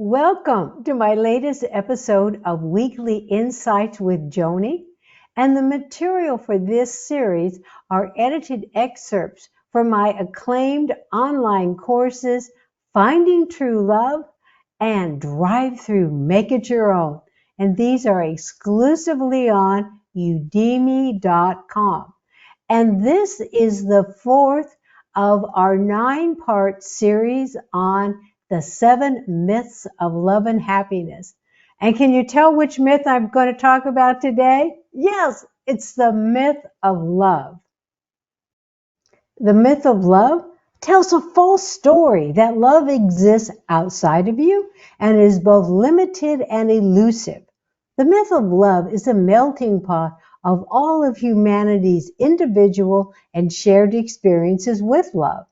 Welcome to my latest episode of Weekly Insights with Joanie. And the material for this series are edited excerpts from my acclaimed online courses, Finding True Love and Drive Through Make It Your Own. And these are exclusively on udemy.com. And this is the fourth of our 9-part series on the 7 myths of love and happiness. And can you tell which myth I'm going to talk about today? Yes, it's the myth of love. The myth of love tells a false story that love exists outside of you and is both limited and elusive. The myth of love is a melting pot of all of humanity's individual and shared experiences with love.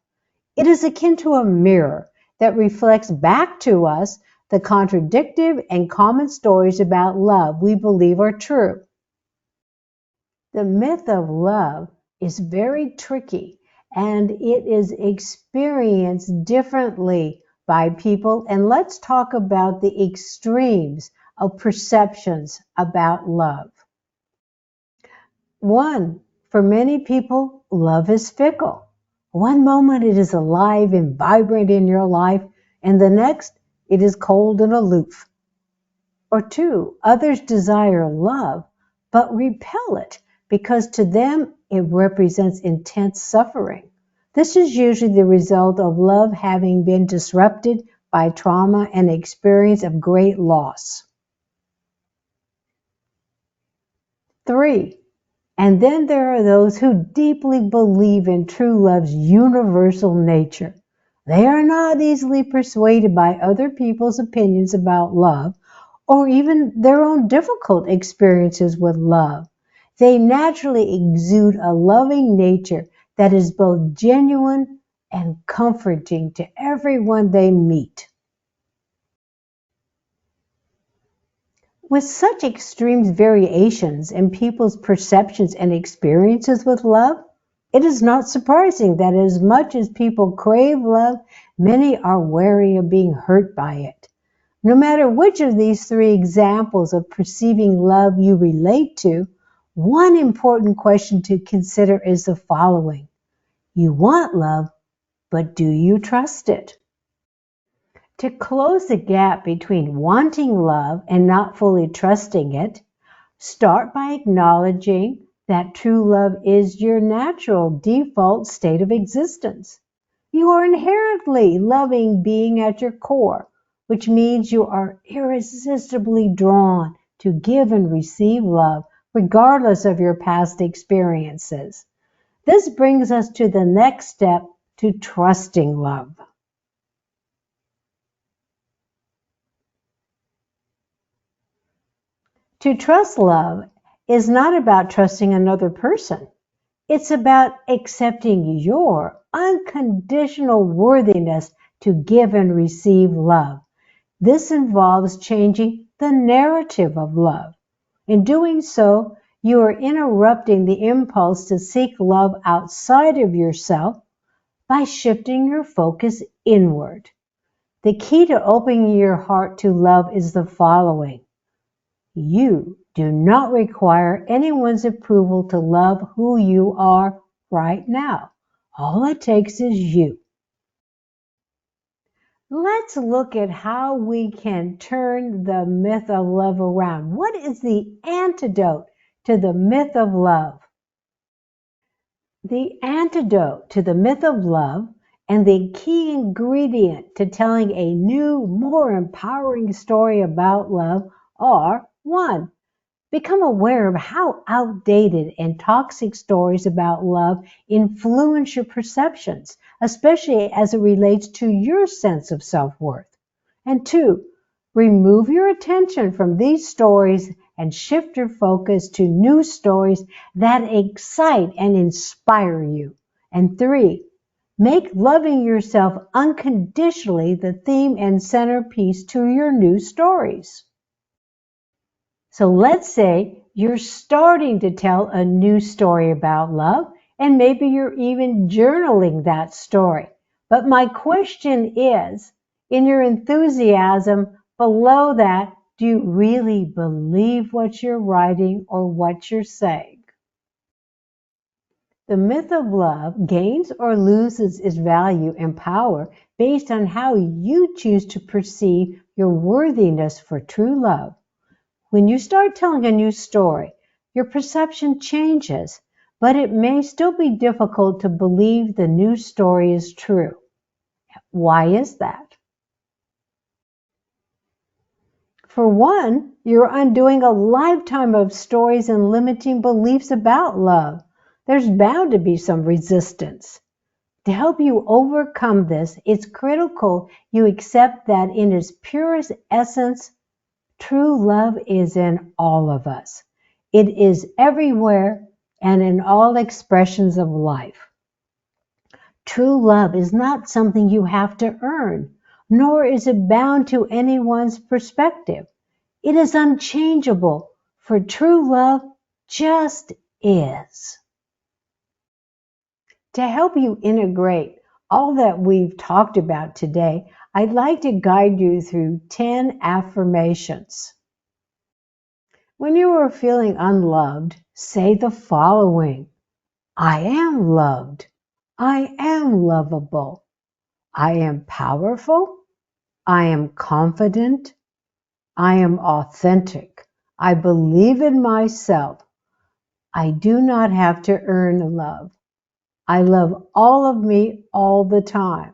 It is akin to a mirror that reflects back to us the contradictory and common stories about love we believe are true. The myth of love is very tricky, and it is experienced differently by people. And let's talk about the extremes of perceptions about love. 1, for many people, love is fickle. One moment it is alive and vibrant in your life, and the next it is cold and aloof. Or 2, others desire love, but repel it because to them it represents intense suffering. This is usually the result of love having been disrupted by trauma and experience of great loss. 3, and then there are those who deeply believe in true love's universal nature. They are not easily persuaded by other people's opinions about love or even their own difficult experiences with love. They naturally exude a loving nature that is both genuine and comforting to everyone they meet. With such extreme variations in people's perceptions and experiences with love, it is not surprising that as much as people crave love, many are wary of being hurt by it. No matter which of these 3 examples of perceiving love you relate to, one important question to consider is the following. You want love, but do you trust it? To close the gap between wanting love and not fully trusting it, start by acknowledging that true love is your natural default state of existence. You are inherently loving being at your core, which means you are irresistibly drawn to give and receive love, regardless of your past experiences. This brings us to the next step to trusting love. To trust love is not about trusting another person. It's about accepting your unconditional worthiness to give and receive love. This involves changing the narrative of love. In doing so, you are interrupting the impulse to seek love outside of yourself by shifting your focus inward. The key to opening your heart to love is the following. You do not require anyone's approval to love who you are right now. All it takes is you. Let's look at how we can turn the myth of love around. What is the antidote to the myth of love? The antidote to the myth of love and the key ingredient to telling a new, more empowering story about love are 1. Become aware of how outdated and toxic stories about love influence your perceptions, especially as it relates to your sense of self-worth. And 2, remove your attention from these stories and shift your focus to new stories that excite and inspire you. And 3, make loving yourself unconditionally the theme and centerpiece to your new stories. So let's say you're starting to tell a new story about love, and maybe you're even journaling that story. But my question is In your enthusiasm below that, do you really believe what you're writing or what you're saying? The myth of love gains or loses its value and power based on how you choose to perceive your worthiness for true love. When you start telling a new story, your perception changes, but it may still be difficult to believe the new story is true. Why is that? For one, you're undoing a lifetime of stories and limiting beliefs about love. There's bound to be some resistance. To help you overcome this, it's critical you accept that in its purest essence, true love is in all of us. It is everywhere and in all expressions of life. True love is not something you have to earn, nor is it bound to anyone's perspective. It is unchangeable, for true love just is. To help you integrate all that we've talked about today, I'd like to guide you through 10 affirmations. When you are feeling unloved, say the following: I am loved. I am lovable. I am powerful. I am confident. I am authentic. I believe in myself. I do not have to earn love. I love all of me all the time.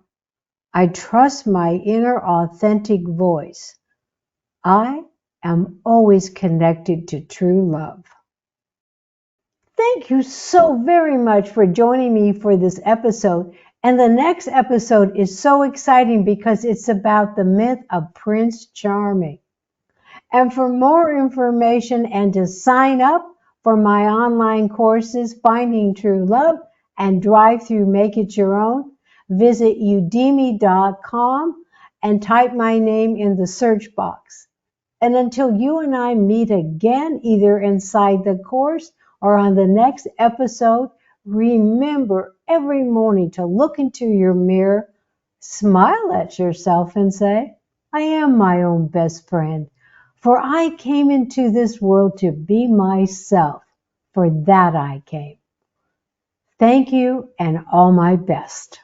I trust my inner authentic voice. I am always connected to true love. Thank you so very much for joining me for this episode. And the next episode is so exciting because it's about the myth of Prince Charming. And for more information and to sign up for my online courses, Finding True Love and Drive Through Make It Your Own, visit udemy.com and type my name in the search box. And until you and I meet again, either inside the course or on the next episode, remember every morning to look into your mirror, smile at yourself and say, I am my own best friend. For I came into this world to be myself. For that I came. Thank you and all my best.